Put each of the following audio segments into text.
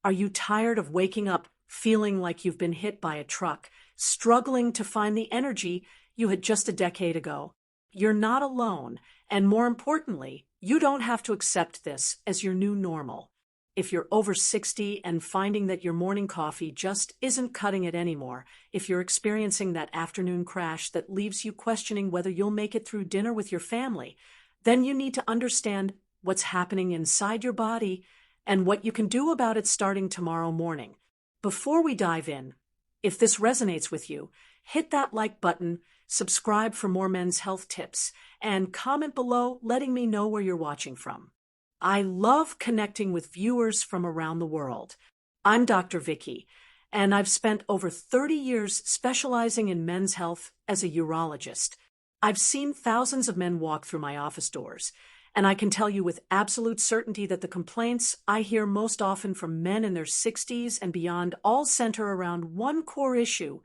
Are you tired of waking up feeling like you've been hit by a truck, struggling to find the energy you had just a decade ago? You're not alone, and more importantly, you don't have to accept this as your new normal. If you're over 60 and finding that your morning coffee just isn't cutting it anymore, if you're experiencing that afternoon crash that leaves you questioning whether you'll make it through dinner with your family, then you need to understand what's happening inside your body and what you can do about it starting tomorrow morning. Before we dive in, if this resonates with you, hit that like button, subscribe for more men's health tips, and comment below letting me know where you're watching from. I love connecting with viewers from around the world. I'm Dr. Vicky, and I've spent over 30 years specializing in men's health as a urologist. I've seen thousands of men walk through my office doors, and I can tell you with absolute certainty that the complaints I hear most often from men in their 60s and beyond all center around one core issue: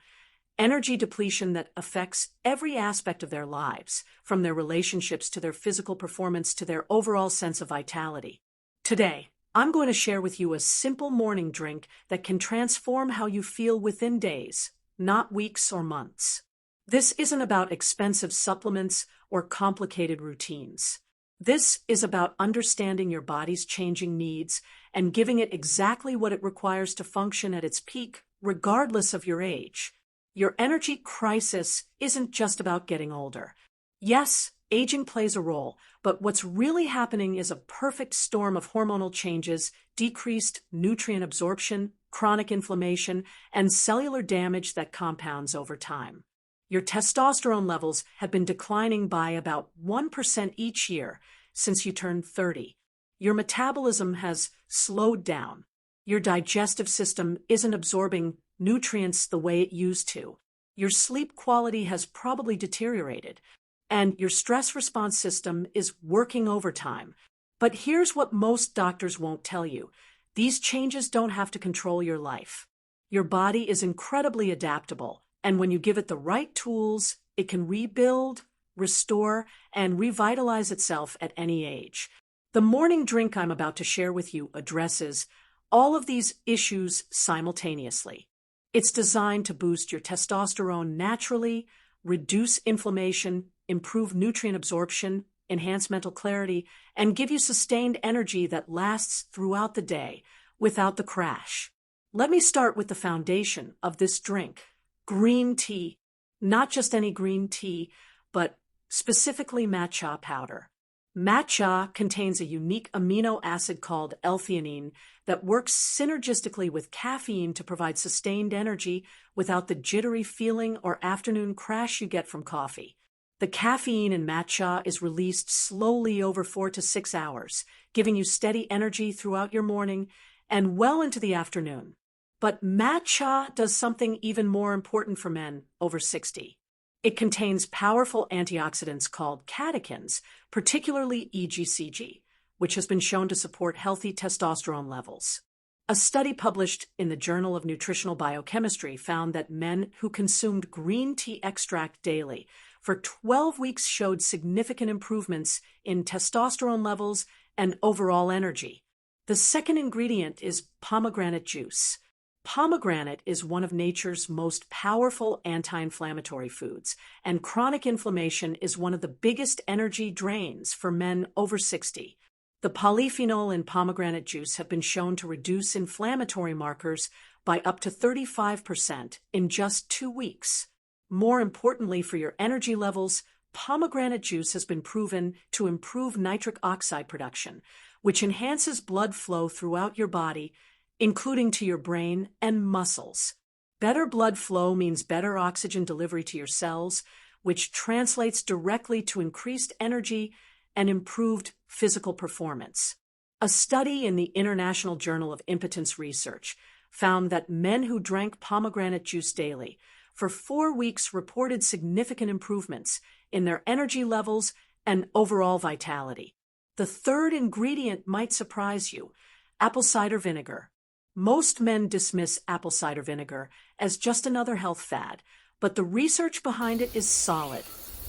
energy depletion that affects every aspect of their lives, from their relationships to their physical performance to their overall sense of vitality. Today, I'm going to share with you a simple morning drink that can transform how you feel within days, not weeks or months. This isn't about expensive supplements or complicated routines. This is about understanding your body's changing needs and giving it exactly what it requires to function at its peak, regardless of your age. Your energy crisis isn't just about getting older. Yes, aging plays a role, but what's really happening is a perfect storm of hormonal changes, decreased nutrient absorption, chronic inflammation, and cellular damage that compounds over time. Your testosterone levels have been declining by about 1% each year since you turned 30. Your metabolism has slowed down. Your digestive system isn't absorbing nutrients the way it used to. Your sleep quality has probably deteriorated, and your stress response system is working overtime. But here's what most doctors won't tell you: these changes don't have to control your life. Your body is incredibly adaptable, and when you give it the right tools, it can rebuild, restore, and revitalize itself at any age. The morning drink I'm about to share with you addresses all of these issues simultaneously. It's designed to boost your testosterone naturally, reduce inflammation, improve nutrient absorption, enhance mental clarity, and give you sustained energy that lasts throughout the day without the crash. Let me start with the foundation of this drink: green tea. Not just any green tea, but specifically matcha powder. Matcha contains a unique amino acid called L-theanine that works synergistically with caffeine to provide sustained energy without the jittery feeling or afternoon crash you get from coffee. The caffeine in matcha is released slowly over 4 to 6 hours, giving you steady energy throughout your morning and well into the afternoon. But matcha does something even more important for men over 60. It contains powerful antioxidants called catechins, particularly EGCG, which has been shown to support healthy testosterone levels. A study published in the Journal of Nutritional Biochemistry found that men who consumed green tea extract daily for 12 weeks showed significant improvements in testosterone levels and overall energy. The second ingredient is pomegranate juice. Pomegranate is one of nature's most powerful anti-inflammatory foods, and chronic inflammation is one of the biggest energy drains for men over 60. The polyphenol in pomegranate juice have been shown to reduce inflammatory markers by up to 35% in just 2 weeks. More importantly for your energy levels, pomegranate juice has been proven to improve nitric oxide production, which enhances blood flow throughout your body, including to your brain and muscles. Better blood flow means better oxygen delivery to your cells, which translates directly to increased energy and improved physical performance. A study in the International Journal of Impotence Research found that men who drank pomegranate juice daily for 4 weeks reported significant improvements in their energy levels and overall vitality. The third ingredient might surprise you: apple cider vinegar. Most men dismiss apple cider vinegar as just another health fad, but the research behind it is solid.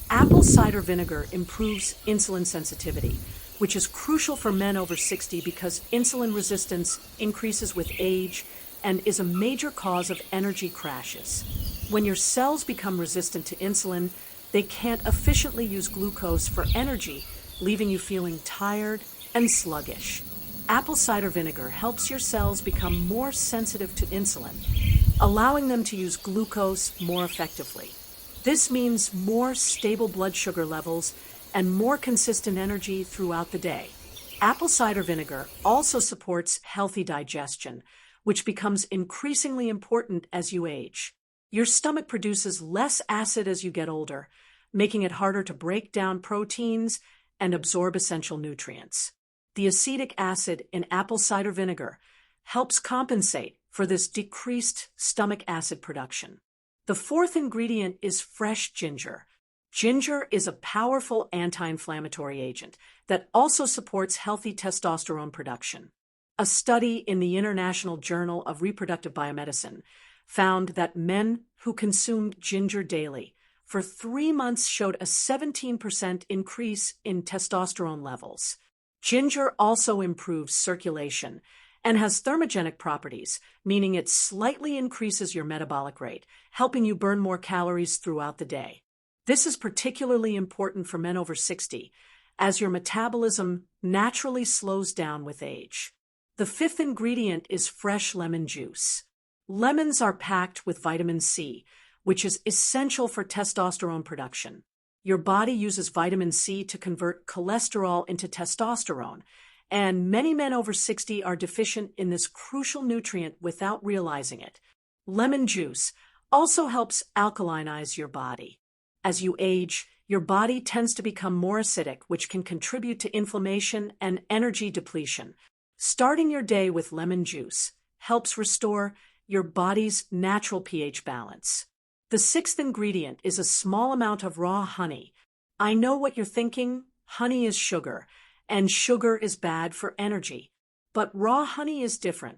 Apple cider vinegar improves insulin sensitivity, which is crucial for men over 60 because insulin resistance increases with age and is a major cause of energy crashes. When your cells become resistant to insulin, they can't efficiently use glucose for energy, leaving you feeling tired and sluggish. Apple cider vinegar helps your cells become more sensitive to insulin, allowing them to use glucose more effectively. This means more stable blood sugar levels and more consistent energy throughout the day. Apple cider vinegar also supports healthy digestion, which becomes increasingly important as you age. Your stomach produces less acid as you get older, making it harder to break down proteins and absorb essential nutrients. The acetic acid in apple cider vinegar helps compensate for this decreased stomach acid production. The fourth ingredient is fresh ginger. Ginger is a powerful anti-inflammatory agent that also supports healthy testosterone production. A study in the International Journal of Reproductive Biomedicine found that men who consumed ginger daily for 3 months showed a 17% increase in testosterone levels. Ginger also improves circulation and has thermogenic properties, meaning it slightly increases your metabolic rate, helping you burn more calories throughout the day. This is particularly important for men over 60, as your metabolism naturally slows down with age. The fifth ingredient is fresh lemon juice. Lemons are packed with vitamin C, which is essential for testosterone production. Your body uses vitamin C to convert cholesterol into testosterone, and many men over 60 are deficient in this crucial nutrient without realizing it. Lemon juice also helps alkalinize your body. As you age, your body tends to become more acidic, which can contribute to inflammation and energy depletion. Starting your day with lemon juice helps restore your body's natural pH balance. The sixth ingredient is a small amount of raw honey. I know what you're thinking. Honey is sugar, and sugar is bad for energy. But raw honey is different.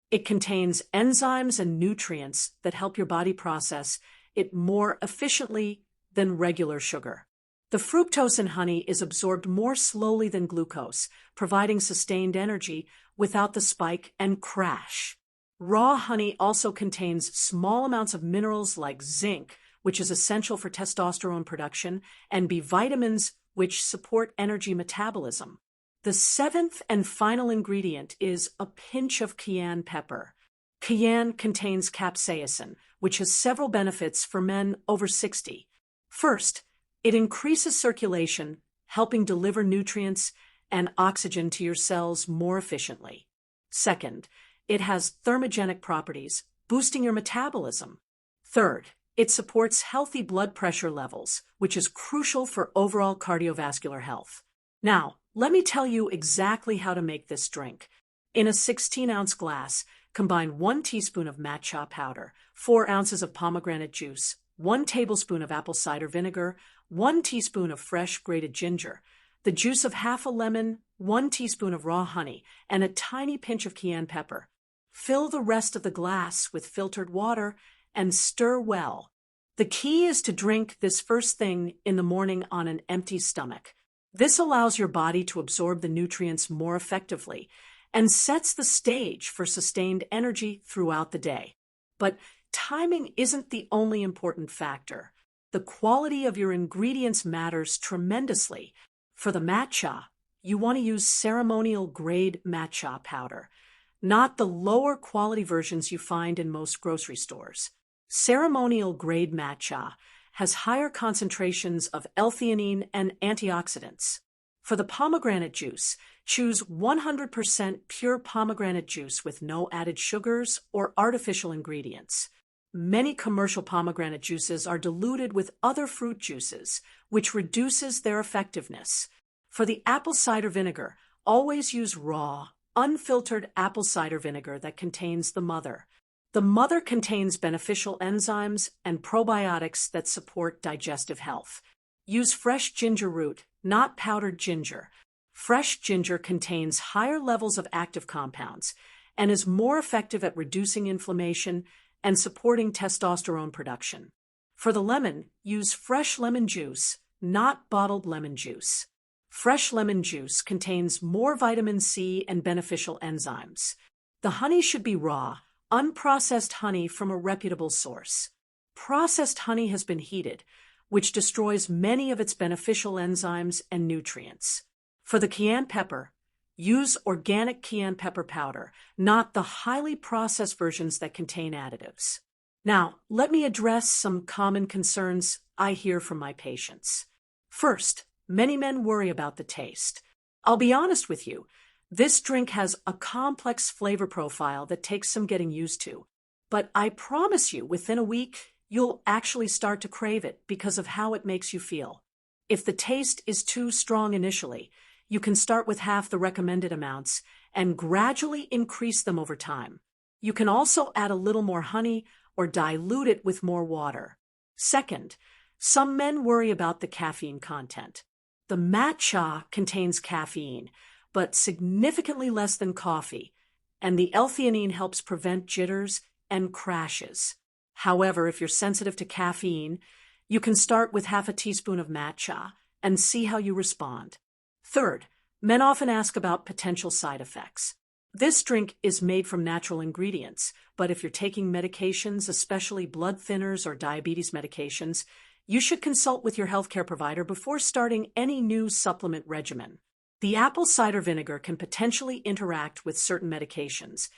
It contains enzymes and nutrients that help your body process it more efficiently than regular sugar. The fructose in honey is absorbed more slowly than glucose, providing sustained energy without the spike and crash. Raw honey also contains small amounts of minerals like zinc, which is essential for testosterone production, and B vitamins, which support energy metabolism. The seventh and final ingredient is a pinch of cayenne pepper. Cayenne contains capsaicin, which has several benefits for men over 60. First, it increases circulation, helping deliver nutrients and oxygen to your cells more efficiently. Second, it has thermogenic properties, boosting your metabolism. Third, it supports healthy blood pressure levels, which is crucial for overall cardiovascular health. Now, let me tell you exactly how to make this drink. In a 16-ounce glass, combine 1 teaspoon of matcha powder, 4 ounces of pomegranate juice, 1 tablespoon of apple cider vinegar, 1 teaspoon of fresh grated ginger, the juice of half a lemon, 1 teaspoon of raw honey, and a tiny pinch of cayenne pepper. Fill the rest of the glass with filtered water and stir well. The key is to drink this first thing in the morning on an empty stomach. This allows your body to absorb the nutrients more effectively and sets the stage for sustained energy throughout the day. But timing isn't the only important factor. The quality of your ingredients matters tremendously. For the matcha, you want to use ceremonial grade matcha powder, not the lower quality versions you find in most grocery stores. Ceremonial grade matcha has higher concentrations of L-theanine and antioxidants. For the pomegranate juice, choose 100% pure pomegranate juice with no added sugars or artificial ingredients. Many commercial pomegranate juices are diluted with other fruit juices, which reduces their effectiveness. For the apple cider vinegar, always use raw, unfiltered apple cider vinegar that contains the mother. The mother contains beneficial enzymes and probiotics that support digestive health. Use fresh ginger root, not powdered ginger. Fresh ginger contains higher levels of active compounds and is more effective at reducing inflammation and supporting testosterone production. For the lemon, use fresh lemon juice, not bottled lemon juice. Fresh lemon juice contains more vitamin C and beneficial enzymes. The honey should be raw, unprocessed honey from a reputable source. Processed honey has been heated, which destroys many of its beneficial enzymes and nutrients. For the cayenne pepper, use organic cayenne pepper powder, not the highly processed versions that contain additives. Now, let me address some common concerns I hear from my patients. First, many men worry about the taste. I'll be honest with you, this drink has a complex flavor profile that takes some getting used to. But I promise you, within a week, you'll actually start to crave it because of how it makes you feel. If the taste is too strong initially, you can start with half the recommended amounts and gradually increase them over time. You can also add a little more honey or dilute it with more water. Second, some men worry about the caffeine content. The matcha contains caffeine, but significantly less than coffee, and the L-theanine helps prevent jitters and crashes. However, if you're sensitive to caffeine, you can start with half a teaspoon of matcha and see how you respond. Third, men often ask about potential side effects. This drink is made from natural ingredients, but if you're taking medications, especially blood thinners or diabetes medications, you should consult with your healthcare provider before starting any new supplement regimen. The apple cider vinegar can potentially interact with certain medications,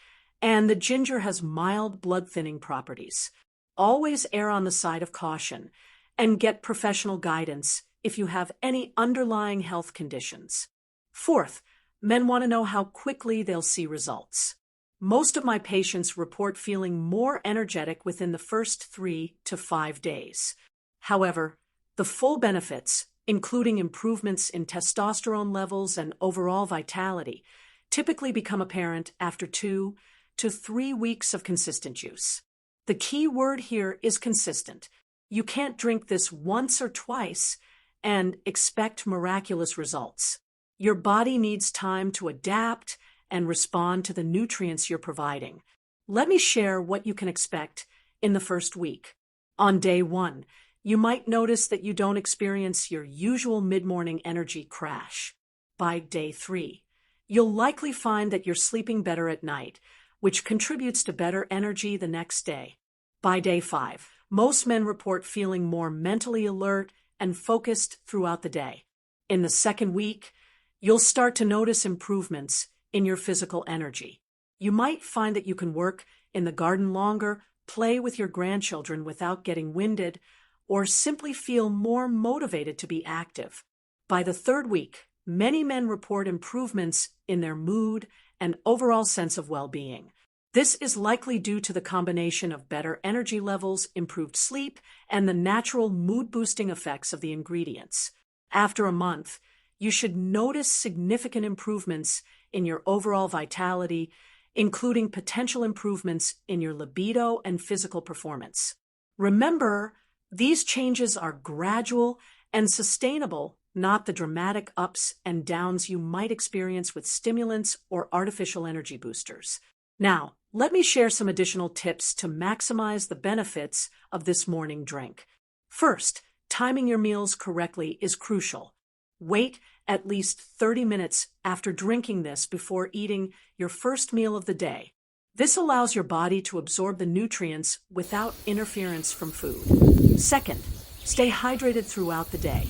and the ginger has mild blood thinning properties. Always err on the side of caution and get professional guidance if you have any underlying health conditions. Fourth, men want to know how quickly they'll see results. Most of my patients report feeling more energetic within the first 3 to 5 days. However, the full benefits, including improvements in testosterone levels and overall vitality, typically become apparent after 2 to 3 weeks of consistent use. The key word here is consistent. You can't drink this once or twice and expect miraculous results. Your body needs time to adapt and respond to the nutrients you're providing. Let me share what you can expect in the first week. On day 1, you might notice that you don't experience your usual mid-morning energy crash. By day 3, you'll likely find that you're sleeping better at night, which contributes to better energy the next day. By day 5, most men report feeling more mentally alert and focused throughout the day. In the second week, you'll start to notice improvements in your physical energy. You might find that you can work in the garden longer, play with your grandchildren without getting winded, or simply feel more motivated to be active. By the third week, many men report improvements in their mood and overall sense of well-being. This is likely due to the combination of better energy levels, improved sleep, and the natural mood-boosting effects of the ingredients. After a month, you should notice significant improvements in your overall vitality, including potential improvements in your libido and physical performance. Remember, these changes are gradual and sustainable, not the dramatic ups and downs you might experience with stimulants or artificial energy boosters. Now, let me share some additional tips to maximize the benefits of this morning drink. First, timing your meals correctly is crucial. Wait at least 30 minutes after drinking this before eating your first meal of the day. This allows your body to absorb the nutrients without interference from food. Second, stay hydrated throughout the day.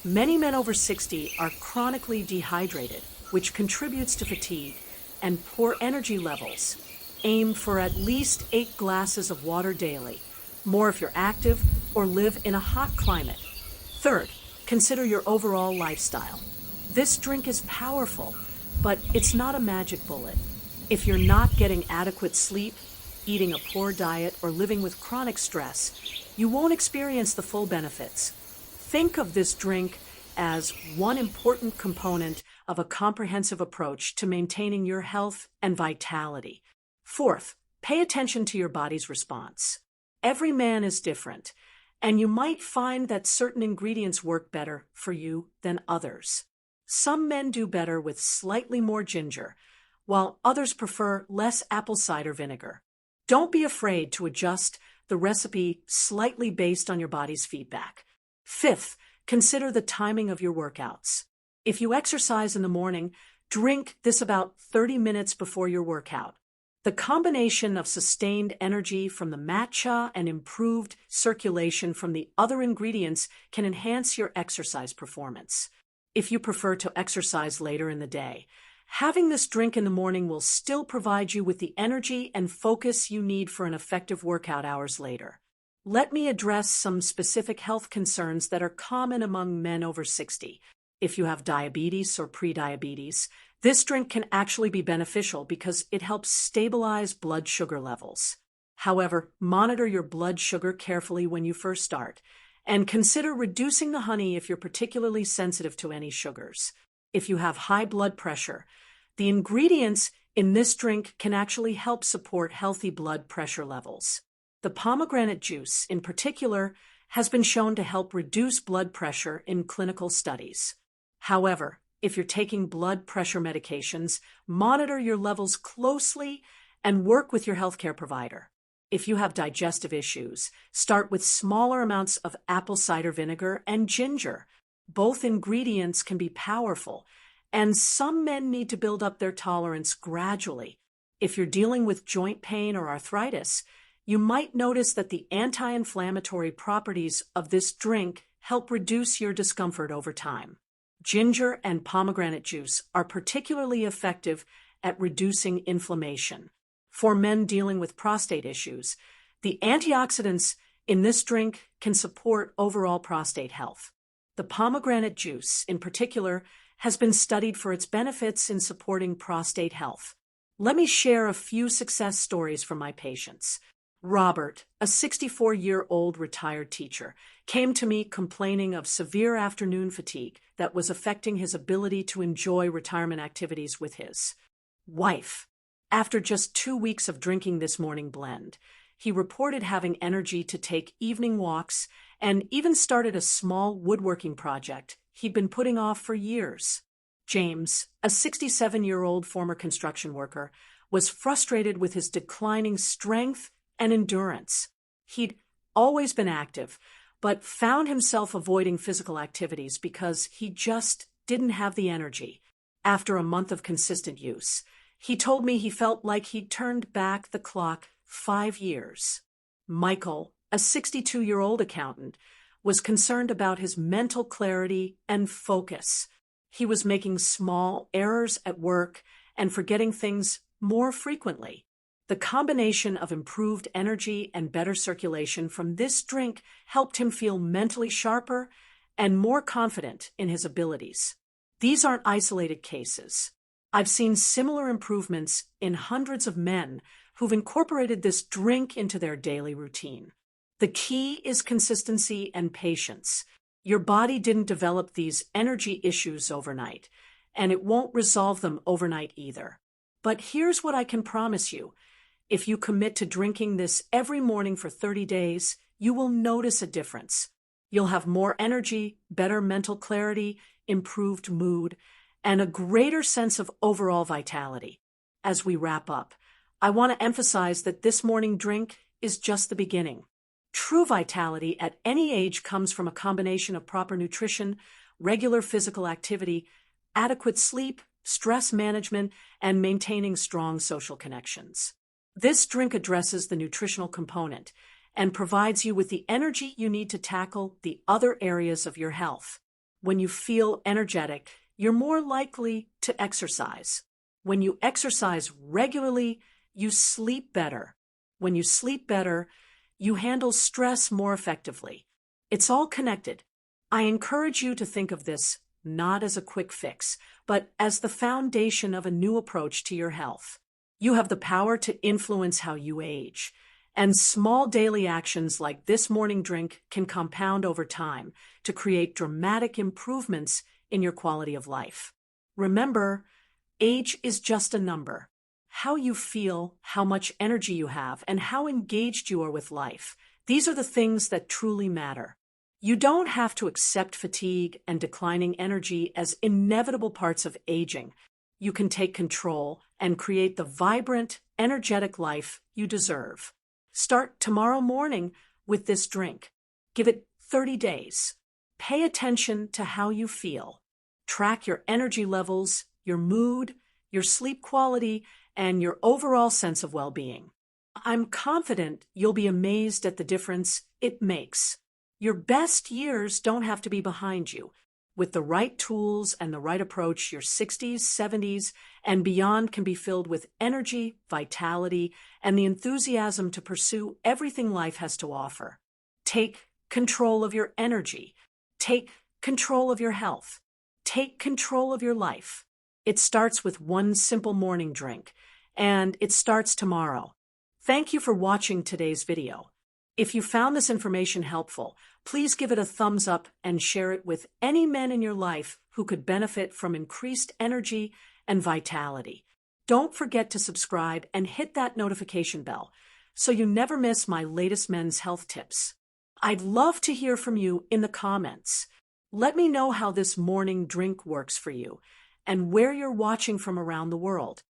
Many men over 60 are chronically dehydrated, which contributes to fatigue and poor energy levels. Aim for at least 8 glasses of water daily, more if you're active or live in a hot climate. Third, consider your overall lifestyle. This drink is powerful, but it's not a magic bullet. If you're not getting adequate sleep, eating a poor diet, or living with chronic stress, you won't experience the full benefits. Think of this drink as one important component of a comprehensive approach to maintaining your health and vitality. Fourth, pay attention to your body's response. Every man is different, and you might find that certain ingredients work better for you than others. Some men do better with slightly more ginger, while others prefer less apple cider vinegar. Don't be afraid to adjust the recipe slightly based on your body's feedback. Fifth, consider the timing of your workouts. If you exercise in the morning, drink this about 30 minutes before your workout. The combination of sustained energy from the matcha and improved circulation from the other ingredients can enhance your exercise performance. If you prefer to exercise later in the day, having this drink in the morning will still provide you with the energy and focus you need for an effective workout hours later. Let me address some specific health concerns that are common among men over 60. If you have diabetes or prediabetes, this drink can actually be beneficial because it helps stabilize blood sugar levels. However, monitor your blood sugar carefully when you first start, and consider reducing the honey if you're particularly sensitive to any sugars. If you have high blood pressure, the ingredients in this drink can actually help support healthy blood pressure levels. The pomegranate juice, in particular, has been shown to help reduce blood pressure in clinical studies. However, if you're taking blood pressure medications, monitor your levels closely and work with your healthcare provider. If you have digestive issues, start with smaller amounts of apple cider vinegar and ginger. Both ingredients can be powerful, and some men need to build up their tolerance gradually. If you're dealing with joint pain or arthritis, you might notice that the anti-inflammatory properties of this drink help reduce your discomfort over time. Ginger and pomegranate juice are particularly effective at reducing inflammation. For men dealing with prostate issues, the antioxidants in this drink can support overall prostate health. The pomegranate juice, in particular, has been studied for its benefits in supporting prostate health. Let me share a few success stories from my patients. Robert, a 64-year-old retired teacher, came to me complaining of severe afternoon fatigue that was affecting his ability to enjoy retirement activities with his wife. After just 2 weeks of drinking this morning blend, he reported having energy to take evening walks and even started a small woodworking project he'd been putting off for years. James, a 67-year-old former construction worker, was frustrated with his declining strength and endurance. He'd always been active, but found himself avoiding physical activities because he just didn't have the energy. After a month of consistent use, he told me he felt like he'd turned back the clock 5 years. Michael, a 62-year-old accountant, was concerned about his mental clarity and focus. He was making small errors at work and forgetting things more frequently. The combination of improved energy and better circulation from this drink helped him feel mentally sharper and more confident in his abilities. These aren't isolated cases. I've seen similar improvements in hundreds of men who've incorporated this drink into their daily routine. The key is consistency and patience. Your body didn't develop these energy issues overnight, and it won't resolve them overnight either. But here's what I can promise you. If you commit to drinking this every morning for 30 days, you will notice a difference. You'll have more energy, better mental clarity, improved mood, and a greater sense of overall vitality. As we wrap up, I want to emphasize that this morning drink is just the beginning. True vitality at any age comes from a combination of proper nutrition, regular physical activity, adequate sleep, stress management, and maintaining strong social connections. This drink addresses the nutritional component and provides you with the energy you need to tackle the other areas of your health. When you feel energetic, you're more likely to exercise. When you exercise regularly, you sleep better. When you sleep better, you handle stress more effectively. It's all connected. I encourage you to think of this not as a quick fix, but as the foundation of a new approach to your health. You have the power to influence how you age, and small daily actions like this morning drink can compound over time to create dramatic improvements in your quality of life. Remember, age is just a number. How you feel, how much energy you have, and how engaged you are with life, these are the things that truly matter. You don't have to accept fatigue and declining energy as inevitable parts of aging. You can take control and create the vibrant, energetic life you deserve. Start tomorrow morning with this drink. Give it 30 days. Pay attention to how you feel. track your energy levels, your mood, your sleep quality, and your overall sense of well-being. I'm confident you'll be amazed at the difference it makes. Your best years don't have to be behind you. With the right tools and the right approach, your 60s, 70s, and beyond can be filled with energy, vitality, and the enthusiasm to pursue everything life has to offer. Take control of your energy. Take control of your health. Take control of your life. It starts with one simple morning drink, and it starts tomorrow. Thank you for watching today's video. If you found this information helpful, please give it a thumbs up and share it with any men in your life who could benefit from increased energy and vitality. Don't forget to subscribe and hit that notification bell so you never miss my latest men's health tips. I'd love to hear from you in the comments. Let me know how this morning drink works for you and where you're watching from around the world.